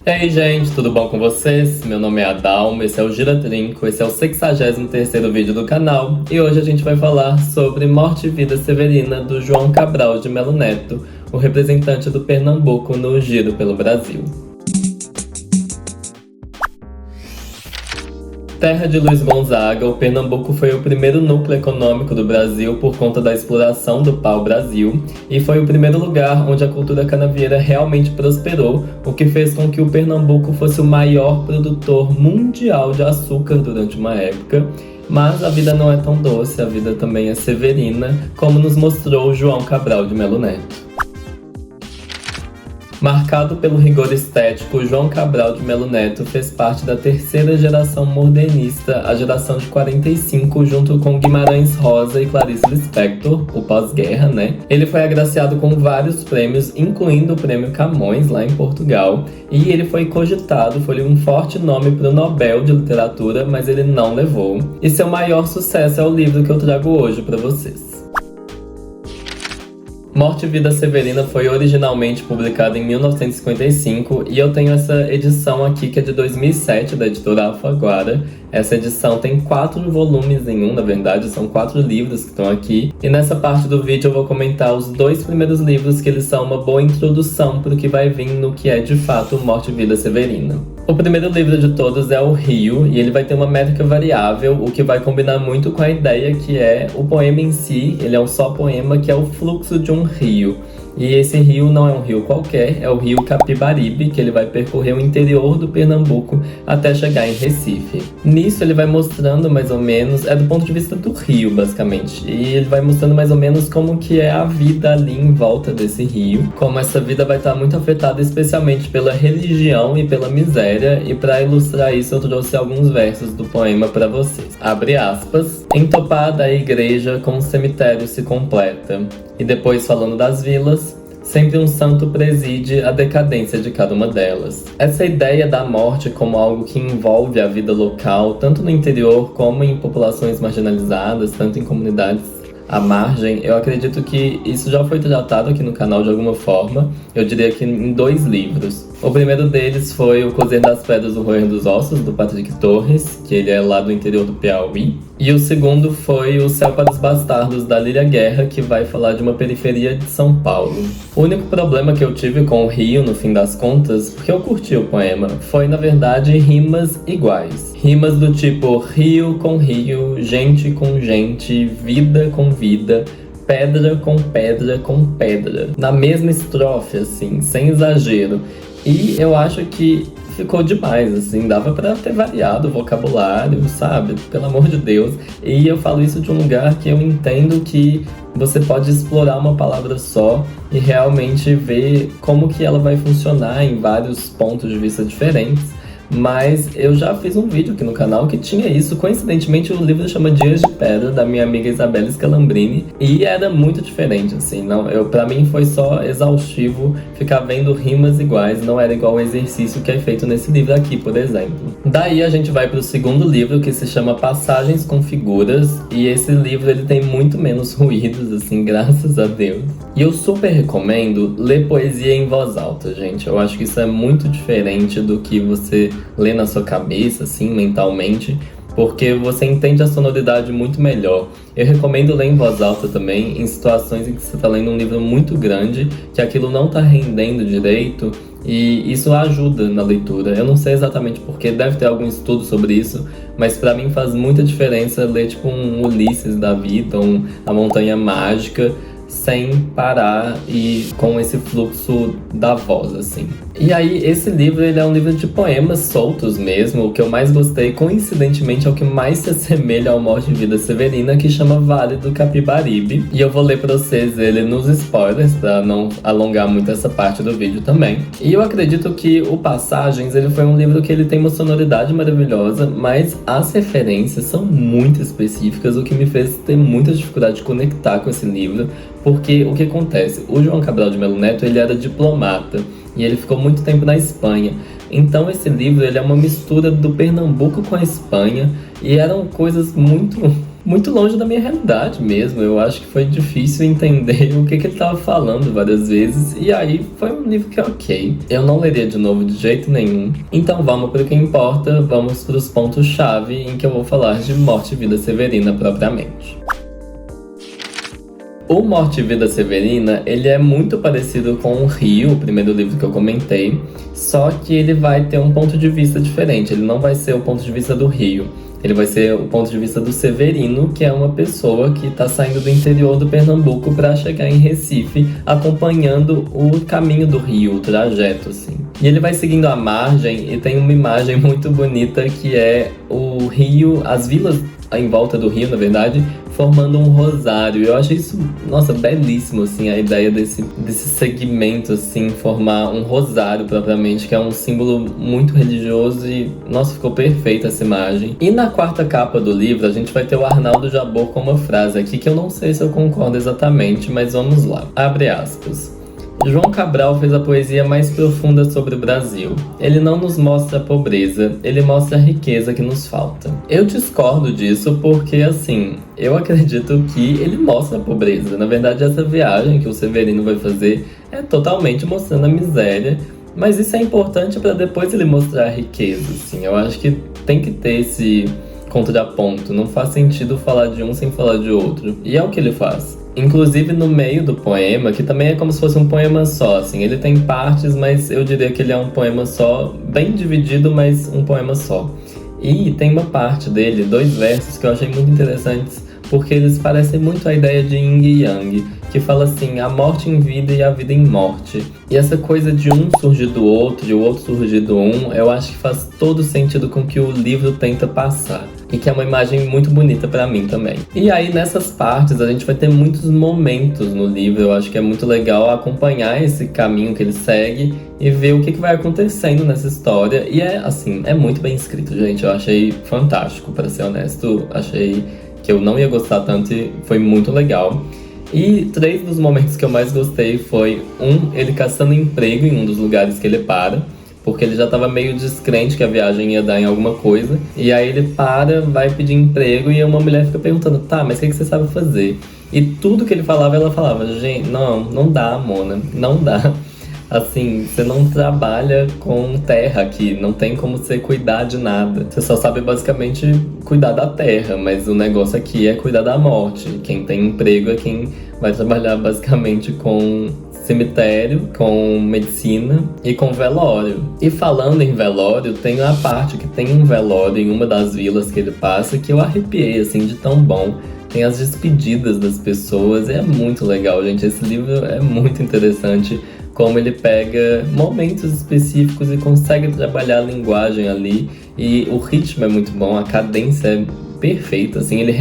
E aí, gente, tudo bom com vocês? Meu nome é Adalmo, esse é o Gira Trinco, esse é o 63º vídeo do canal e hoje a gente vai falar sobre Morte e Vida Severina do João Cabral de Melo Neto, o representante do Pernambuco no Giro pelo Brasil. Terra de Luiz Gonzaga, o Pernambuco foi o primeiro núcleo econômico do Brasil por conta da exploração do pau-brasil e foi o primeiro lugar onde a cultura canavieira realmente prosperou, o que fez com que o Pernambuco fosse o maior produtor mundial de açúcar durante uma época. Mas a vida não é tão doce, a vida também é severina, como nos mostrou João Cabral de Melo Neto. Marcado pelo rigor estético, João Cabral de Melo Neto fez parte da terceira geração modernista, a geração de 45, junto com Guimarães Rosa e Clarice Lispector, o pós-guerra, né? Ele foi agraciado com vários prêmios, incluindo o Prêmio Camões, lá em Portugal, e ele foi cogitado, foi um forte nome para o Nobel de Literatura, mas ele não levou. E seu maior sucesso é o livro que eu trago hoje para vocês. Morte e Vida Severina foi originalmente publicada em 1955 e eu tenho essa edição aqui que é de 2007 da editora Alfaguara. Essa edição tem 4 volumes em um, na verdade, são 4 livros que estão aqui. E nessa parte do vídeo eu vou comentar os 2 primeiros livros, que eles são uma boa introdução para o que vai vir no que é de fato Morte e Vida Severina. O primeiro livro de todos é O Rio, e ele vai ter uma métrica variável, o que vai combinar muito com a ideia que é o poema em si, ele é um só poema que é o fluxo de um rio. E esse rio não é um rio qualquer, é o rio Capibaribe, que ele vai percorrer o interior do Pernambuco até chegar em Recife. Nisso ele vai mostrando mais ou menos, é do ponto de vista do rio, basicamente, e ele vai mostrando mais ou menos como que é a vida ali em volta desse rio, como essa vida vai estar muito afetada especialmente pela religião e pela miséria, e para ilustrar isso eu trouxe alguns versos do poema para vocês. Abre aspas. Entopada a igreja com o cemitério se completa. E depois falando das vilas, sempre um santo preside a decadência de cada uma delas. Essa ideia da morte como algo que envolve a vida local, tanto no interior como em populações marginalizadas, tanto em comunidades à margem, eu acredito que isso já foi tratado aqui no canal de alguma forma, eu diria que em 2 livros. O primeiro deles foi O Cozer das Pedras, o Roer dos Ossos, do Patrick Torres, que ele é lá do interior do Piauí. E o segundo foi O Céu para os Bastardos, da Lília Guerra, que vai falar de uma periferia de São Paulo. O único problema que eu tive com o Rio, no fim das contas, porque eu curti o poema, foi, na verdade, rimas iguais. Rimas do tipo rio com rio, gente com gente, vida com vida, pedra com pedra com pedra. Na mesma estrofe, assim, sem exagero. E eu acho que ficou demais, assim, dava pra ter variado o vocabulário, sabe? Pelo amor de Deus. E eu falo isso de um lugar que eu entendo que você pode explorar uma palavra só e realmente ver como que ela vai funcionar em vários pontos de vista diferentes. Mas eu já fiz um vídeo aqui no canal que tinha isso. Coincidentemente, o livro chama Dias de Pedra, da minha amiga Isabela Scalambrini. E era muito diferente, assim. Pra mim foi só exaustivo ficar vendo rimas iguais. Não era igual o exercício que é feito nesse livro aqui, por exemplo. Daí a gente vai pro segundo livro, que se chama Passagens com Figuras. E esse livro, ele tem muito menos ruídos, assim, graças a Deus. E eu super recomendo ler poesia em voz alta, gente. Eu acho que isso é muito diferente do que você lê na sua cabeça, assim, mentalmente, porque você entende a sonoridade muito melhor. Eu recomendo ler em voz alta também, em situações em que você está lendo um livro muito grande, que aquilo não está rendendo direito, e isso ajuda na leitura. Eu não sei exatamente porque, deve ter algum estudo sobre isso, mas pra mim faz muita diferença ler tipo um Ulisses da vida, A Montanha Mágica, sem parar e com esse fluxo da voz, assim. E aí, esse livro, ele é um livro de poemas soltos mesmo. O que eu mais gostei, coincidentemente, é o que mais se assemelha ao Morte e Vida Severina, que chama Vale do Capibaribe. E eu vou ler pra vocês ele nos spoilers, pra não alongar muito essa parte do vídeo também. E eu acredito que o Passagens, ele foi um livro que ele tem uma sonoridade maravilhosa, mas as referências são muito específicas, o que me fez ter muita dificuldade de conectar com esse livro. Porque o que acontece? O João Cabral de Melo Neto, ele era diplomata e ele ficou muito tempo na Espanha. Então esse livro, ele é uma mistura do Pernambuco com a Espanha e eram coisas muito muito longe da minha realidade mesmo. Eu acho que foi difícil entender o que ele tava falando várias vezes. E aí foi um livro que é ok. Eu não leria de novo de jeito nenhum. Então vamos para o que importa, vamos para os pontos-chave em que eu vou falar de Morte e Vida Severina propriamente. O Morte e Vida Severina, ele é muito parecido com o Rio, o primeiro livro que eu comentei, só que ele vai ter um ponto de vista diferente. Ele não vai ser o ponto de vista do Rio, ele vai ser o ponto de vista do Severino, que é uma pessoa que está saindo do interior do Pernambuco para chegar em Recife, acompanhando o caminho do rio, o trajeto, assim. E ele vai seguindo a margem e tem uma imagem muito bonita que é o rio, as vilas em volta do rio, na verdade, formando um rosário. Eu achei isso, nossa, belíssimo, assim, a ideia desse segmento, assim, formar um rosário propriamente, que é um símbolo muito religioso e, nossa, ficou perfeita essa imagem. E na quarta capa do livro, a gente vai ter o Arnaldo Jabor com uma frase aqui que eu não sei se eu concordo exatamente, mas vamos lá. Abre aspas. João Cabral fez a poesia mais profunda sobre o Brasil. Ele não nos mostra a pobreza, ele mostra a riqueza que nos falta. Eu discordo disso porque, assim, eu acredito que ele mostra a pobreza. Na verdade, essa viagem que o Severino vai fazer é totalmente mostrando a miséria, mas isso é importante para depois ele mostrar a riqueza, assim. Eu acho que tem que ter esse contraponto. Não faz sentido falar de um sem falar de outro. E é o que ele faz. Inclusive no meio do poema, que também é como se fosse um poema só, assim, ele tem partes, mas eu diria que ele é um poema só, bem dividido, mas um poema só. E tem uma parte dele, 2 versos que eu achei muito interessantes, porque eles parecem muito a ideia de yin e yang, que fala assim, a morte em vida e a vida em morte. E essa coisa de um surgir do outro e o outro surgir do um, eu acho que faz todo sentido com o que o livro tenta passar. E que é uma imagem muito bonita pra mim também. E aí, nessas partes, a gente vai ter muitos momentos no livro. Eu acho que é muito legal acompanhar esse caminho que ele segue e ver o que vai acontecendo nessa história. E é, assim, é muito bem escrito, gente. Eu achei fantástico, pra ser honesto. Achei que eu não ia gostar tanto e foi muito legal. E 3 dos momentos que eu mais gostei foi, ele caçando emprego em um dos lugares que ele para. Porque ele já tava meio descrente que a viagem ia dar em alguma coisa. E aí ele para, vai pedir emprego e uma mulher fica perguntando, tá, mas o que você sabe fazer? E tudo que ele falava, ela falava, gente, não dá, Mona, não dá. Assim, você não trabalha com terra aqui, não tem como você cuidar de nada. Você só sabe basicamente cuidar da terra, mas o negócio aqui é cuidar da morte. Quem tem emprego é quem vai trabalhar basicamente com cemitério, com medicina e com velório. E falando em velório, tem a parte que tem um velório em uma das vilas que ele passa que eu arrepiei, assim, de tão bom. Tem as despedidas das pessoas, é muito legal, gente. Esse livro é muito interessante, como ele pega momentos específicos e consegue trabalhar a linguagem ali. E o ritmo é muito bom, a cadência é perfeito, assim, ele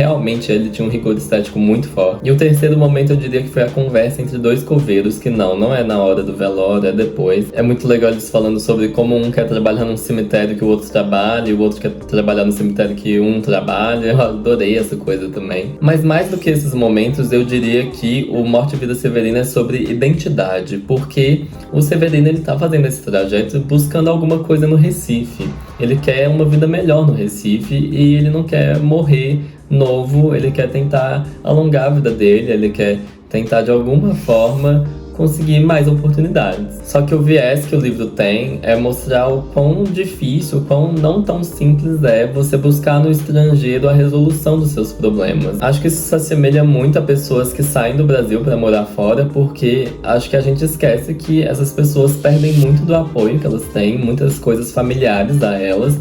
tinha um rigor estético muito forte. E o terceiro momento eu diria que foi a conversa entre 2 coveiros, que não é na hora do velório, é depois. É muito legal eles falando sobre como um quer trabalhar num cemitério que o outro trabalha, e o outro quer trabalhar no cemitério que um trabalha. Eu adorei essa coisa também. Mas mais do que esses momentos, eu diria que o Morte e Vida Severina é sobre identidade, porque o Severino, ele tá fazendo esse trajeto buscando alguma coisa no Recife. Ele quer uma vida melhor no Recife e ele não quer morrer novo, ele quer tentar alongar a vida dele, ele quer tentar de alguma forma conseguir mais oportunidades. Só que o viés que o livro tem é mostrar o quão difícil, o quão não tão simples é você buscar no estrangeiro a resolução dos seus problemas. Acho que isso se assemelha muito a pessoas que saem do Brasil para morar fora, porque acho que a gente esquece que essas pessoas perdem muito do apoio que elas têm, muitas coisas familiares a elas,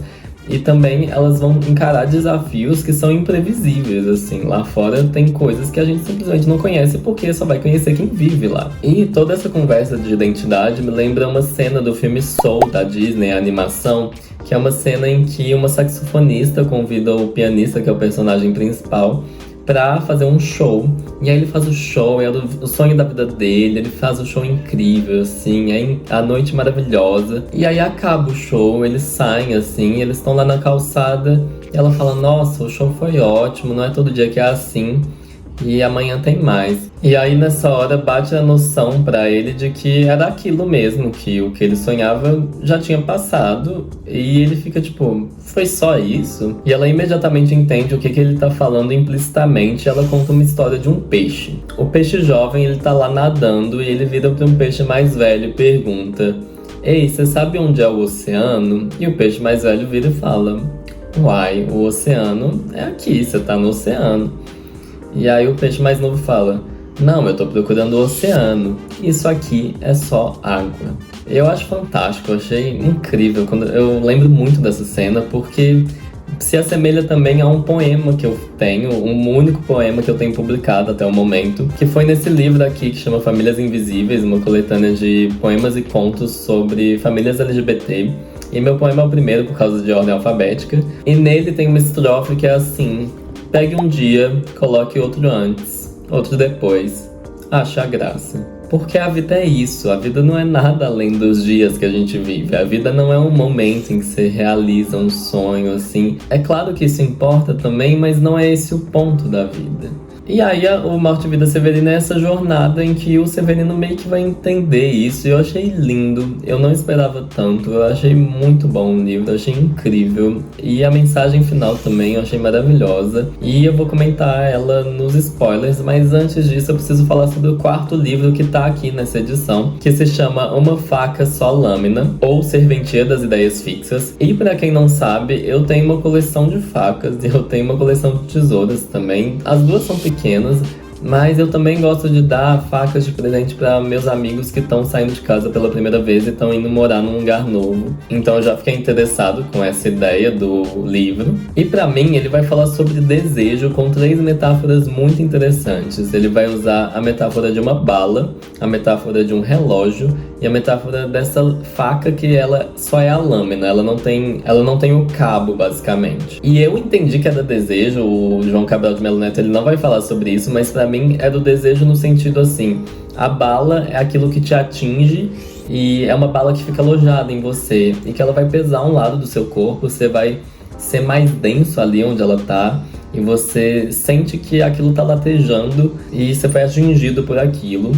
e também elas vão encarar desafios que são imprevisíveis, assim. Lá fora tem coisas que a gente simplesmente não conhece porque só vai conhecer quem vive lá. E toda essa conversa de identidade me lembra uma cena do filme Soul, da Disney, a animação, que é uma cena em que uma saxofonista convida o pianista, que é o personagem principal, pra fazer um show. E aí ele faz o show, é o sonho da vida dele, ele faz o show incrível, assim, é a noite maravilhosa. E aí acaba o show, eles saem, assim, eles estão lá na calçada, e ela fala, nossa, o show foi ótimo, não é todo dia que é assim. e amanhã tem mais. E aí nessa hora bate a noção pra ele de que era aquilo mesmo, que o que ele sonhava já tinha passado, e ele fica tipo, foi só isso? E ela imediatamente entende o que ele tá falando implicitamente. Ela conta uma história de um peixe. O peixe jovem, ele tá lá nadando e ele vira para um peixe mais velho e pergunta: ei, você sabe onde é o oceano? E o peixe mais velho vira e fala: uai, o oceano é aqui, você tá no oceano. E aí o peixe mais novo fala: não, eu tô procurando o oceano. Isso aqui é só água. Eu acho fantástico, eu achei incrível. Eu lembro muito dessa cena porque se assemelha também a um poema que eu tenho, um único poema que eu tenho publicado até o momento, que foi nesse livro aqui que chama Famílias Invisíveis, uma coletânea de poemas e contos sobre famílias LGBT. E meu poema é o primeiro por causa de ordem alfabética. E nele tem uma estrofe que é assim: pegue um dia, coloque outro antes, outro depois, ache a graça. Porque a vida é isso, a vida não é nada além dos dias que a gente vive. A vida não é um momento em que você realiza um sonho, assim. É claro que isso importa também, mas não é esse o ponto da vida. E aí o Morte e Vida Severina é essa jornada em que o Severino meio que vai entender isso. E eu achei lindo, eu não esperava tanto, eu achei muito bom o livro, eu achei incrível. E a mensagem final também eu achei maravilhosa. E eu vou comentar ela nos spoilers, mas antes disso eu preciso falar sobre o quarto livro que tá aqui nessa edição, que se chama Uma Faca Só Lâmina, ou Serventia das Ideias Fixas. E pra quem não sabe, eu tenho uma coleção de facas e eu tenho uma coleção de tesouras também. As duas são pequenas, mas eu também gosto de dar facas de presente para meus amigos que estão saindo de casa pela primeira vez e estão indo morar num lugar novo. Então eu já fiquei interessado com essa ideia do livro. E para mim ele vai falar sobre desejo com 3 metáforas muito interessantes. Ele vai usar a metáfora de uma bala, a metáfora de um relógio e a metáfora dessa faca que ela só é a lâmina, ela não tem o cabo, basicamente. E eu entendi que era desejo, o João Cabral de Melo Neto ele não vai falar sobre isso, mas pra mim é do desejo no sentido assim: a bala é aquilo que te atinge e é uma bala que fica alojada em você e que ela vai pesar um lado do seu corpo, você vai ser mais denso ali onde ela tá e você sente que aquilo tá latejando e você foi atingido por aquilo.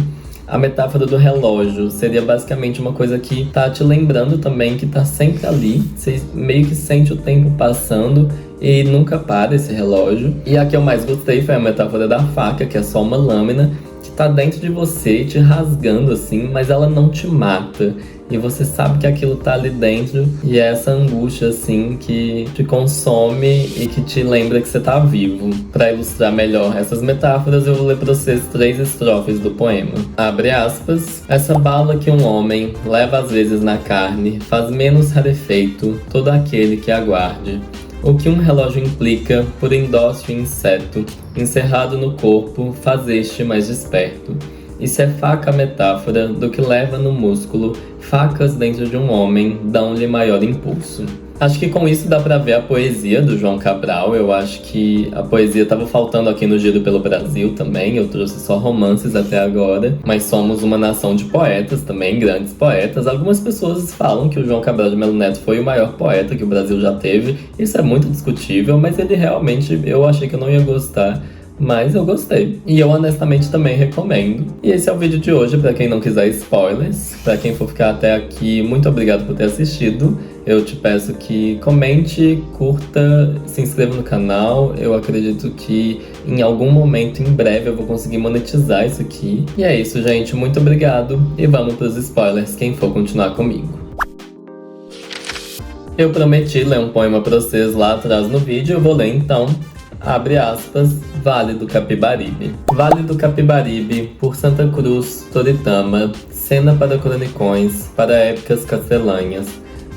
A metáfora do relógio seria basicamente uma coisa que tá te lembrando também que tá sempre ali. Você meio que sente o tempo passando e nunca para esse relógio. E a que eu mais gostei foi a metáfora da faca, que é só uma lâmina que tá dentro de você, te rasgando assim, mas ela não te mata. E você sabe que aquilo tá ali dentro e é essa angústia assim que te consome e que te lembra que você tá vivo. Pra ilustrar melhor essas metáforas, eu vou ler pra vocês 3 estrofes do poema. Abre aspas. Essa bala que um homem leva às vezes na carne faz menos rarefeito todo aquele que aguarde. O que um relógio implica por indócil inseto encerrado no corpo faz este mais desperto. E se é faca a metáfora do que leva no músculo, facas dentro de um homem dão-lhe maior impulso. Acho que com isso dá pra ver a poesia do João Cabral. Eu acho que a poesia tava faltando aqui no Giro pelo Brasil também. Eu trouxe só romances até agora, mas somos uma nação de poetas também, grandes poetas. Algumas pessoas falam que o João Cabral de Melo Neto foi o maior poeta que o Brasil já teve. Isso é muito discutível, mas ele realmente, eu achei que eu não ia gostar. Mas eu gostei. E eu honestamente também recomendo. E esse é o vídeo de hoje, pra quem não quiser spoilers. Pra quem for ficar até aqui, muito obrigado por ter assistido. Eu te peço que comente, curta, se inscreva no canal. Eu acredito que em algum momento, em breve, eu vou conseguir monetizar isso aqui. E é isso, gente. Muito obrigado. E vamos pros spoilers, quem for continuar comigo. Eu prometi ler um poema pra vocês lá atrás no vídeo. Eu vou ler então. Abre aspas, Vale do Capibaribe. Vale do Capibaribe, por Santa Cruz, Toritama, cena para cronicões, para épicas castelãs.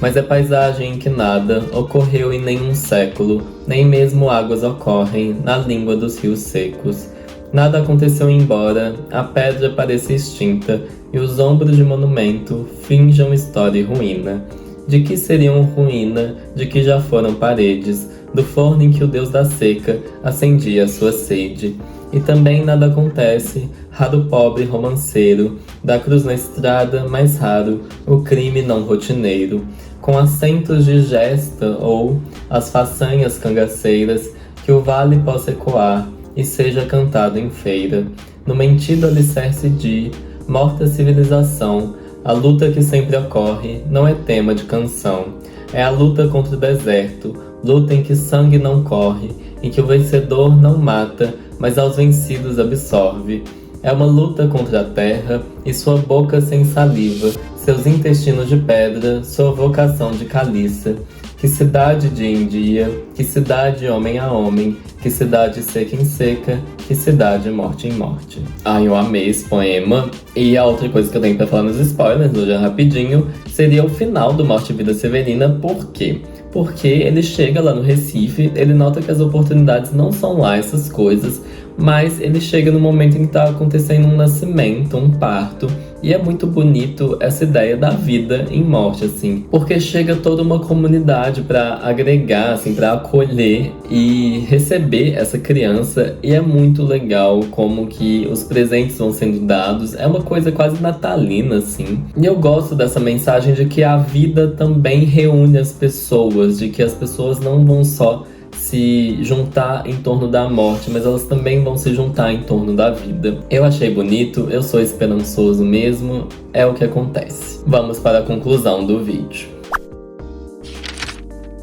Mas é paisagem em que nada ocorreu em nenhum século, nem mesmo águas ocorrem na língua dos rios secos. Nada aconteceu embora a pedra pareça extinta e os ombros de monumento finjam história e ruína. De que seriam ruína, de que já foram paredes, do forno em que o deus da seca acendia a sua sede. E também nada acontece, raro pobre romanceiro, da cruz na estrada, mais raro, o crime não rotineiro, com acentos de gesta ou as façanhas cangaceiras, que o vale possa ecoar, e seja cantado em feira, no mentido alicerce de morta civilização. A luta que sempre ocorre não é tema de canção, é a luta contra o deserto, luta em que sangue não corre, em que o vencedor não mata, mas aos vencidos absorve. É uma luta contra a terra e sua boca sem saliva, seus intestinos de pedra, sua vocação de caliça. Que cidade dia em dia, que cidade homem a homem, que cidade seca em seca, que cidade morte em morte. Ai, eu amei esse poema. E a outra coisa que eu tenho pra falar nos spoilers, hoje é rapidinho, seria o final do Morte e Vida Severina. Por quê? Porque ele chega lá no Recife, ele nota que as oportunidades não são lá essas coisas, mas ele chega no momento em que tá acontecendo um nascimento, um parto, e é muito bonito essa ideia da vida em morte, assim, porque chega toda uma comunidade pra agregar, assim, pra acolher e receber essa criança, e é muito legal como que os presentes vão sendo dados, é uma coisa quase natalina, assim. E eu gosto dessa mensagem de que a vida também reúne as pessoas, de que as pessoas não vão só se juntar em torno da morte, mas elas também vão se juntar em torno da vida. Eu achei bonito, eu sou esperançoso mesmo, é o que acontece. Vamos para a conclusão do vídeo.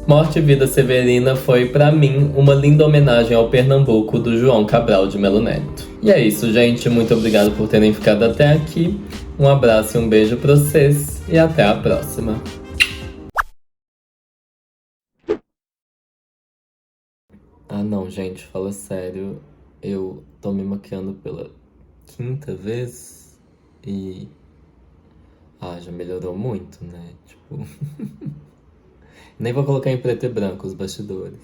Morte e Vida Severina foi, pra mim, uma linda homenagem ao Pernambuco do João Cabral de Melo Neto. E é isso, gente. Muito obrigado por terem ficado até aqui. Um abraço e um beijo pra vocês e até a próxima. Ah não, gente, fala sério. Eu tô me maquiando pela quinta vez e. Ah, já melhorou muito, né? Tipo. Nem vou colocar em preto e branco os bastidores.